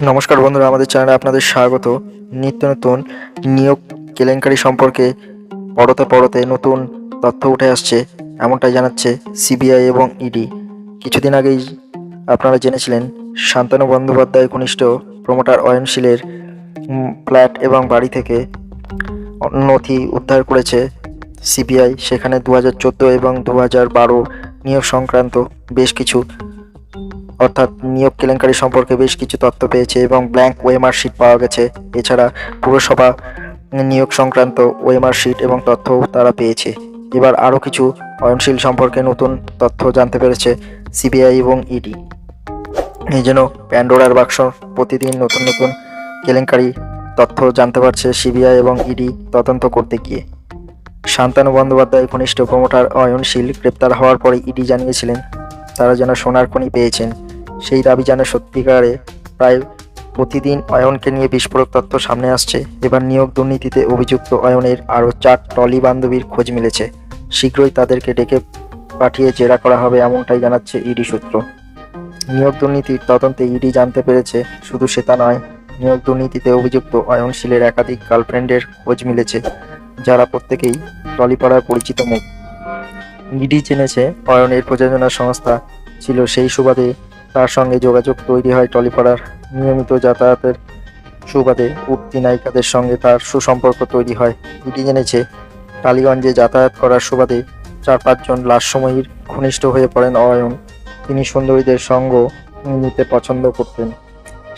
নমস্কার বন্ধুরা, আমাদের চ্যানেলে আপনাদের স্বাগত। নিত্য নতুন নিয়োগ কেলেঙ্কারি সম্পর্কে পরতে নতুন তথ্য উঠে আসছে, এমনটাই জানাচ্ছে সিবিআই এবং ইডি। কিছুদিন আগেই আপনারা জেনেছিলেন শান্তনু বন্দ্যোপাধ্যায় ঘনিষ্ঠ প্রমোটার অয়নশীলের ফ্ল্যাট এবং বাড়ি থেকে নথি উদ্ধার করেছে সিবিআই। সেখানে 2014 এবং 2012 নিয়োগ সংক্রান্ত বেশ কিছু অর্থাৎ নিয়োগ কেলেঙ্কারি সম্পর্কে বেশ কিছু তথ্য পেয়েছে এবং ব্ল্যাঙ্ক ওএমআর শিট পাওয়া গেছে। এছাড়া পুরসভা নিয়োগ সংক্রান্ত ওএমআর শিট এবং তথ্যও তারা পেয়েছে। এবার আরও কিছু অয়নশীল সম্পর্কে নতুন তথ্য জানতে পেরেছে সিবিআই এবং ইডি। এই জন্য প্যান্ডোরার বাক্স, প্রতিদিন নতুন নতুন কেলেঙ্কারি তথ্য জানতে পারছে সিবিআই এবং ইডি তদন্ত করতে গিয়ে। শান্তনু বন্দ্যোপাধ্যায় ঘনিষ্ঠ প্রমোটার অয়নশীল গ্রেপ্তার হওয়ার পরে ইডি জানিয়েছিলেন তারা যেন সোনার খনি পেয়েছেন। সেই দাবি যেন সত্যিকারে প্রায় প্রতিদিন অয়নকে নিয়ে বিস্ফোরক তথ্য সামনে আসছে। এবার নিয়োগ দুর্নীতিতে অভিযুক্ত অয়নের আরও 4 টলি বান্ধবীর খোঁজ মিলেছে। শীঘ্রই তাদেরকে ডেকে পাঠিয়ে জেরা করা হবে, এমনটাই জানাচ্ছে ইডি সূত্র। নিয়োগ দুর্নীতির তদন্তে ইডি জানতে পেরেছে শুধু সেটা নয়, নিয়োগ দুর্নীতিতে অভিযুক্ত অয়নশীলের একাধিক গার্লফ্রেন্ডের খোঁজ মিলেছে, যারা প্রত্যেকেই টলিপাড়ার পরিচিত মুখ। ইডি জেনেছে অয়নের প্রযোজনা সংস্থা ছিল, সেই সুবাদে তার সঙ্গে যোগাযোগ তৈরি হয় টলিপাড়ার। নিয়মিত যাতায়াতের সুবাদে উঠতি নায়িকাদের সঙ্গে তার সুসম্পর্ক তৈরি হয়। ইডি জেনেছে টালিগঞ্জে যাতায়াত করার সুবাদে 4-5 জন লাশসময়ীর ঘনিষ্ঠ হয়ে পড়েন অয়ন। তিনি সুন্দরীদের সঙ্গ নিতে পছন্দ করতেন,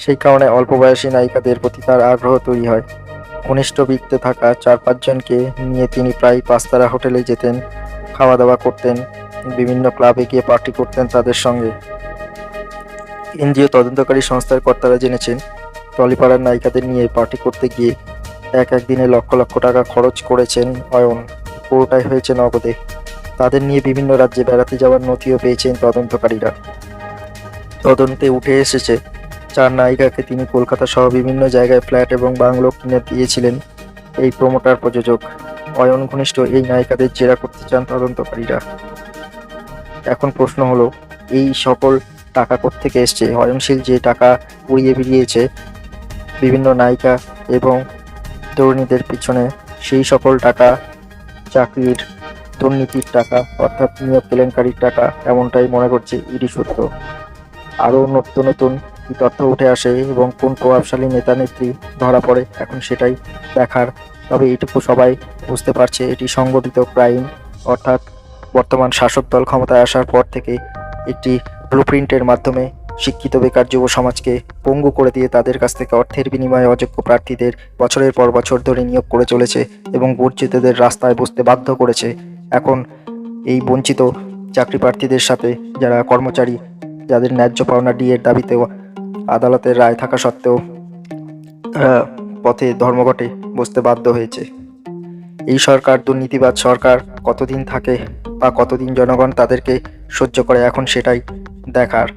সেই কারণে অল্প বয়সী নায়িকাদের প্রতি তার আগ্রহ তৈরি হয়। ঘনিষ্ঠ বৃত্তে থাকা 4-5 জনকে নিয়ে তিনি প্রায় 5 তারা হোটেলে যেতেন, খাওয়া দাওয়া করতেন, বিভিন্ন ক্লাবে গিয়ে পার্টি করতেন তাদের সঙ্গে। এনজিও তদন্তকারী সংস্থার কর্তারা জেনেছেন টলিপাড়ার নায়িকাদের নিয়ে পার্টি করতে গিয়ে এক দিনে লক্ষ লক্ষ টাকা খরচ করেছেন অয়ন। পুরোটাই হয়েছে নগদে। তাদের নিয়ে বিভিন্ন রাজ্যে বেড়াতে যাওয়ার নথিও পেয়েছেন তদন্তকারীরা। তদন্তে উঠে এসেছে 4 নায়িকাকে তিনি কলকাতা সহ বিভিন্ন জায়গায় ফ্ল্যাট এবং বাংলো কিনে দিয়েছিলেন এই প্রমোটার প্রযোজক। অয়ন ঘনিষ্ঠ এই নায়িকাদের জেরা করতে চান তদন্তকারীরা। এখন প্রশ্ন হলো, এই সকল টাকা কোত্থেকে এসছে? অয়নশীল যে টাকা উড়িয়ে বেরিয়েছে বিভিন্ন নায়িকা এবং তরুণীদের পিছনে, সেই সকল টাকা চাকরির দুর্নীতির টাকা, অর্থাৎ নিয়োগ কেলেঙ্কারির টাকা, এমনটাই মনে করছে ইডি সূত্র। আরও নতুন নতুন তথ্য উঠে আসে এবং কোন প্রভাবশালী নেতা নেত্রী ধরা পড়ে, এখন সেটাই দেখার। তবে এটুকু সবাই বুঝতে পারছে এটি সংগঠিত ক্রাইম, অর্থাৎ বর্তমান শাসক দল ক্ষমতায় আসার পর থেকে একটি ব্লুপ্রিন্টের মাধ্যমে শিক্ষিত বেকার যুব সমাজকে পঙ্গু করে দিয়ে তাদের কাছ থেকে অর্থের বিনিময়ে অযোগ্য প্রার্থীদের বছরের পর বছর ধরে নিয়োগ করে চলেছে এবং বঞ্চিতদের রাস্তায় বসতে বাধ্য করেছে। এখন এই বঞ্চিত চাকরি প্রার্থীদের সাথে যারা কর্মচারী, যাদের ন্যায্য পাওনা ডিএর দাবিতেও আদালতের রায় থাকা সত্ত্বেও পথে ধর্মঘটে বসতে বাধ্য হয়েছে। এই সরকার, দুর্নীতিবাদ সরকার, কতদিন থাকে বা কতদিন জনগণ তাদেরকে সহ্য করে, এখন সেটাই দেখার।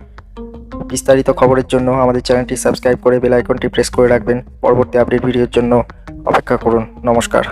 বিস্তারিত খবরের জন্য আমাদের চ্যানেলটি সাবস্ক্রাইব করে বেল আইকনটি প্রেস করে রাখবেন। পরবর্তী আপডেট ভিডিওর জন্য অপেক্ষা করুন। নমস্কার।